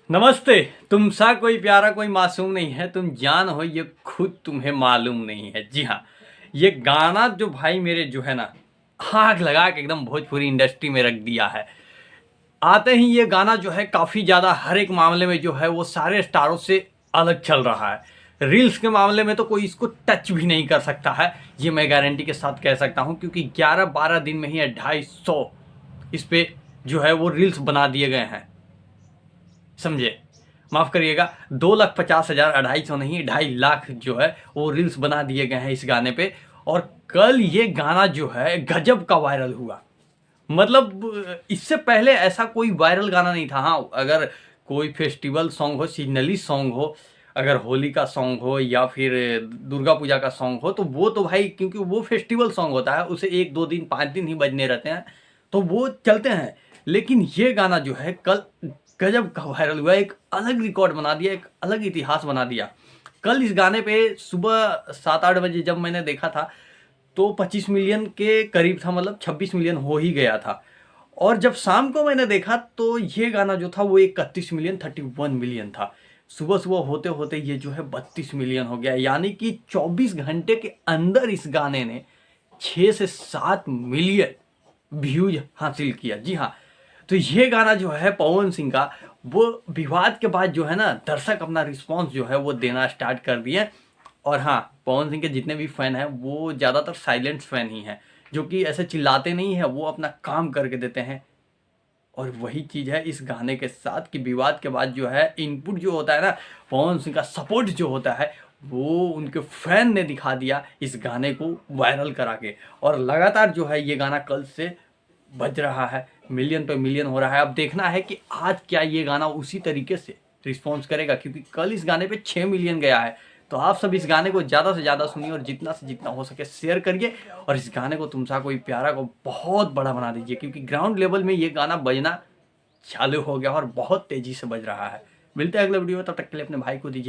नमस्ते। तुम सा कोई प्यारा कोई मासूम नहीं है, तुम जान हो ये खुद तुम्हें मालूम नहीं है। जी हाँ, ये गाना जो भाई मेरे जो है ना, आग लगा के एकदम भोजपुरी इंडस्ट्री में रख दिया है। आते ही ये गाना जो है काफ़ी ज़्यादा हर एक मामले में जो है वो सारे स्टारों से अलग चल रहा है। रील्स के मामले में तो कोई इसको टच भी नहीं कर सकता है, ये मैं गारंटी के साथ कह सकता हूँ, क्योंकि 11-12 दिन में ही 250 इस पे जो है वो रील्स बना दिए गए हैं। समझे, माफ़ करिएगा, 2,50,000, 250 नहीं 2.5 लाख जो है वो रील्स बना दिए गए हैं इस गाने पे। और कल ये गाना जो है गजब का वायरल हुआ। मतलब इससे पहले ऐसा कोई वायरल गाना नहीं था। हाँ, अगर कोई फेस्टिवल सॉन्ग हो, सीजनली सॉन्ग हो, अगर होली का सॉन्ग हो या फिर दुर्गा पूजा का सॉन्ग हो, तो वो तो भाई क्योंकि वो फेस्टिवल सॉन्ग होता है, उसे 1-2 दिन 5 दिन ही बजने रहते हैं, तो वो चलते हैं। लेकिन ये गाना जो है कल गजब का वायरल हुआ, एक अलग रिकॉर्ड बना दिया, एक अलग इतिहास बना दिया। कल इस गाने पे सुबह 7-8 बजे जब मैंने देखा था तो 25 मिलियन के करीब था, मतलब 26 मिलियन हो ही गया था। और जब शाम को मैंने देखा तो ये गाना जो था वो 31 मिलियन 31 मिलियन था। सुबह सुबह होते होते ये जो है 32 मिलियन हो गया, यानी कि 24 घंटे के अंदर इस गाने ने 6 से 7 मिलियन व्यूज हासिल किया। जी हाँ, तो ये गाना जो है पवन सिंह का, वो विवाद के बाद जो है ना दर्शक अपना रिस्पॉन्स जो है वो देना स्टार्ट कर दिए। और हाँ, पवन सिंह के जितने भी फैन हैं वो ज़्यादातर साइलेंट फैन ही हैं, जो कि ऐसे चिल्लाते नहीं हैं, वो अपना काम करके देते हैं। और वही चीज़ है इस गाने के साथ कि विवाद के बाद जो है इनपुट जो होता है ना, पवन सिंह का सपोर्ट जो होता है वो उनके फैन ने दिखा दिया इस गाने को वायरल करा के। और लगातार जो है ये गाना कल से बज रहा है, मिलियन पे मिलियन हो रहा है। अब देखना है कि आज क्या ये गाना उसी तरीके से रिस्पॉन्स करेगा, क्योंकि कल इस गाने पे 6 मिलियन गया है। तो आप सब इस गाने को ज़्यादा से ज़्यादा सुनिए और जितना से जितना हो सके शेयर करिए, और इस गाने को तुमसा कोई प्यारा को बहुत बड़ा बना दीजिए, क्योंकि ग्राउंड लेवल में ये गाना बजना चालू हो गया और बहुत तेज़ी से बज रहा है। मिलते हैं अगले वीडियो में, तब तक के लिए अपने भाई को दीजिए।